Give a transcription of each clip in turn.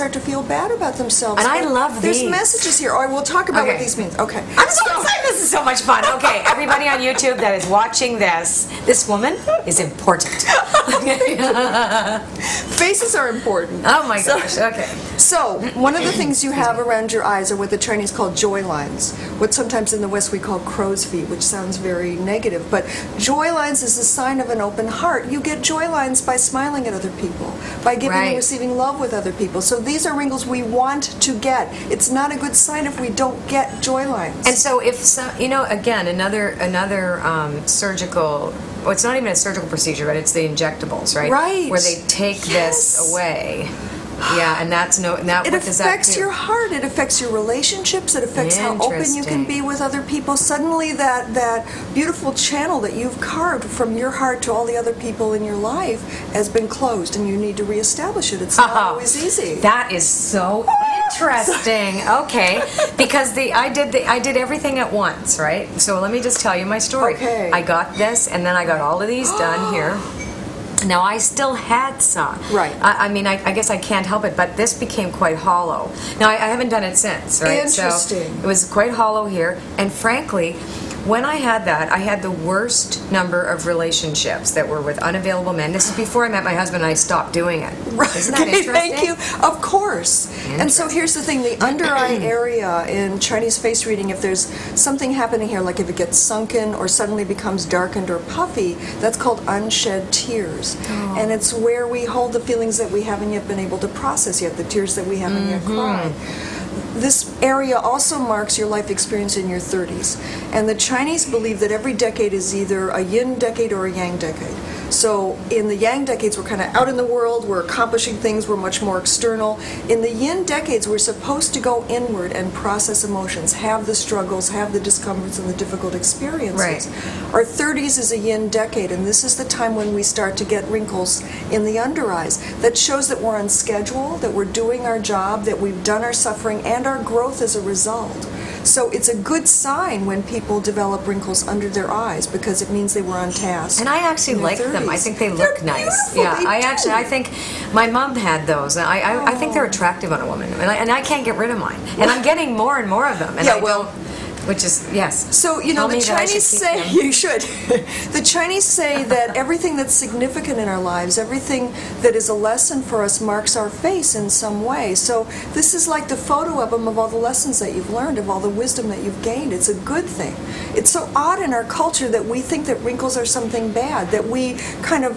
start to feel bad about themselves. And I love There's these. messages here. All right, we'll talk about what these mean. Okay. I'm so excited. This is so much fun. Okay, everybody on YouTube that is watching this woman is important. Faces are important. Oh my gosh, okay. So, one of the things you have around your eyes are what the Chinese call joy lines, what sometimes in the West we call crow's feet, which sounds very negative, but joy lines is a sign of an open heart. You get joy lines by smiling at other people, by giving and receiving love with other people. So these are wrinkles we want to get. It's not a good sign if we don't get joy lines. And so if, again, another surgical, well, it's not even a surgical procedure, but it's the injectables, right? Right. Where they take this away. Yeah, and that's what does that affects do? your heart. It affects your relationships. It affects how open you can be with other people. Suddenly, that beautiful channel that you've carved from your heart to all the other people in your life has been closed, and you need to reestablish it. It's not always easy. That is so interesting. Okay, because I did everything at once, right? So let me just tell you my story. Okay. I got this, and then I got all of these done here. Now, I still had some. Right. I mean, I guess I can't help it, but this became quite hollow. Now, I haven't done it since, right? Interesting. So it was quite hollow here, and frankly, when I had that, I had the worst number of relationships that were with unavailable men. This is before I met my husband and I stopped doing it. Right. Isn't that interesting? Thank you. Of course. And so here's the thing, the under eye area in Chinese face reading, if there's something happening here, like if it gets sunken or suddenly becomes darkened or puffy, that's called unshed tears. Oh. And it's where we hold the feelings that we haven't yet been able to process yet, the tears that we haven't yet cried. This area also marks your life experience in your 30s. And the Chinese believe that every decade is either a yin decade or a yang decade. So in the yang decades, we're kind of out in the world, we're accomplishing things, we're much more external. In the yin decades, we're supposed to go inward and process emotions, have the struggles, have the discomforts and the difficult experiences. Right. Our 30s is a yin decade, and this is the time when we start to get wrinkles in the under eyes. That shows that we're on schedule, that we're doing our job, that we've done our suffering and our growth as a result. So it's a good sign when people develop wrinkles under their eyes because it means they were on task. And I actually like them. I think they look nice. Yeah, I think my mom had those. And I think they're attractive on a woman, and I can't get rid of mine. And I'm getting more and more of them. And which is, yes. So, the Chinese say, you should. The Chinese say that everything that's significant in our lives, everything that is a lesson for us marks our face in some way. So this is like the photo album of all the lessons that you've learned, of all the wisdom that you've gained. It's a good thing. It's so odd in our culture that we think that wrinkles are something bad, that we kind of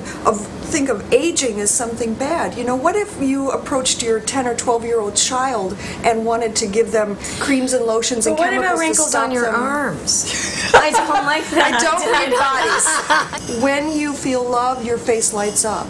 think of aging as something bad. What if you approached your 10 or 12-year-old child and wanted to give them creams and lotions and chemicals what about wrinkles to stop on your them? arms? I don't like that. I don't read bodies. When you feel love, your face lights up.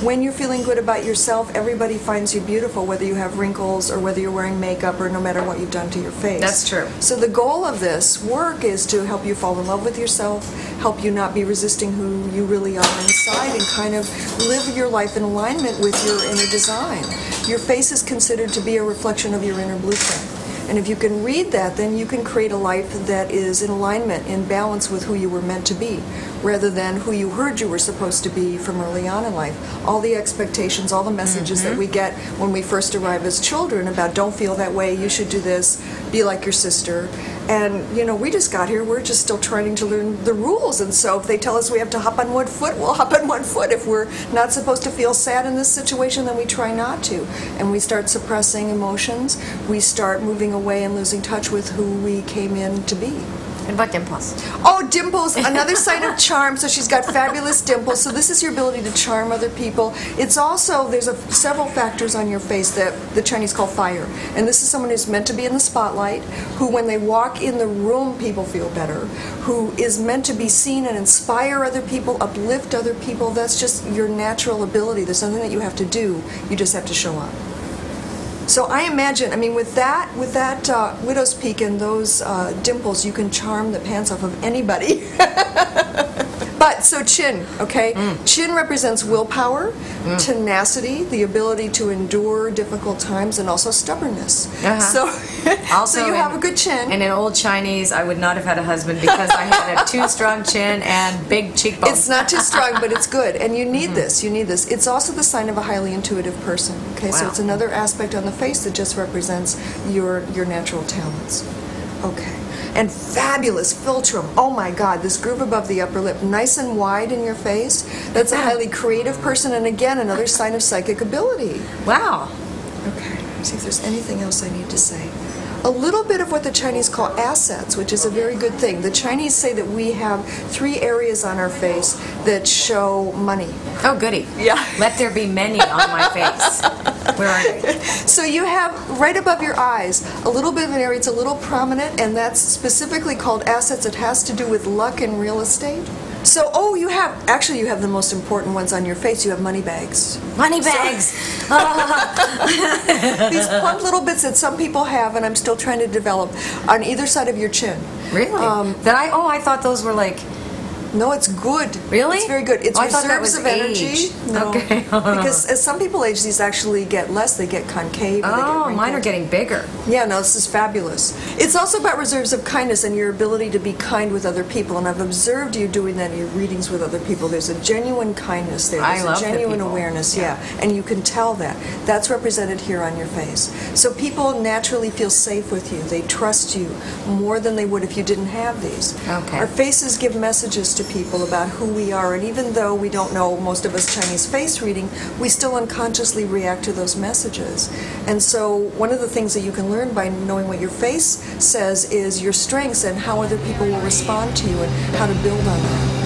When you're feeling good about yourself, everybody finds you beautiful, whether you have wrinkles or whether you're wearing makeup or no matter what you've done to your face. That's true. So the goal of this work is to help you fall in love with yourself, help you not be resisting who you really are inside, and kind of live your life in alignment with your inner design. Your face is considered to be a reflection of your inner blueprint. And if you can read that, then you can create a life that is in alignment, in balance with who you were meant to be, rather than who you heard you were supposed to be from early on in life. All the expectations, all the messages that we get when we first arrive as children about don't feel that way, you should do this, be like your sister. And, we just got here, we're just still trying to learn the rules. And so if they tell us we have to hop on one foot, we'll hop on one foot. If we're not supposed to feel sad in this situation, then we try not to. And we start suppressing emotions. We start moving away and losing touch with who we came in to be. And about Dimples? Oh, Dimples, another sign of charm. So she's got fabulous dimples. So this is your ability to charm other people. It's also, there's several factors on your face that the Chinese call fire. And this is someone who's meant to be in the spotlight, who when they walk in the room, people feel better, who is meant to be seen and inspire other people, uplift other people. That's just your natural ability. There's nothing that you have to do. You just have to show up. So I imagine, with that widow's peak and those dimples, you can charm the pants off of anybody. But, so chin, okay? Chin represents willpower, tenacity, the ability to endure difficult times, and also stubbornness. So, also, so you have a good chin. And in old Chinese, I would not have had a husband because I had a too strong chin and big cheekbones. It's not too strong, but it's good. And you need this. You need this. It's also the sign of a highly intuitive person. Okay, so it's another aspect on the face that just represents your natural talents. Okay. And fabulous philtrum. Oh my God, this groove above the upper lip, nice and wide in your face. That's a highly creative person, and again, another sign of psychic ability. Wow. Okay, see if there's anything else I need to say. A little bit of what the Chinese call assets, which is a very good thing. The Chinese say that we have 3 areas on our face that show money. Oh, goody. Yeah. Let there be many on my face. Where are they? So you have, right above your eyes, a little bit of an area, it's a little prominent, and that's specifically called assets. It has to do with luck and real estate. So, you have the most important ones on your face. You have money bags. Money bags! These plump little bits that some people have, and I'm still trying to develop, on either side of your chin. Really? I thought those were like... No, it's good. Really? It's very good. It's I thought that was reserves of energy. age. No. Okay. Because as some people age, these actually get less. They get concave. Or they get wrinkled. Mine are getting bigger. Yeah, no, this is fabulous. It's also about reserves of kindness and your ability to be kind with other people. And I've observed you doing that in your readings with other people. There's a genuine kindness there. There's a genuine awareness, and you can tell that. That's represented here on your face. So people naturally feel safe with you. They trust you more than they would if you didn't have these. Okay. Our faces give messages to people about who we are, and even though we don't know, most of us, Chinese face reading, we still unconsciously react to those messages. And so one of the things that you can learn by knowing what your face says is your strengths and how other people will respond to you and how to build on that.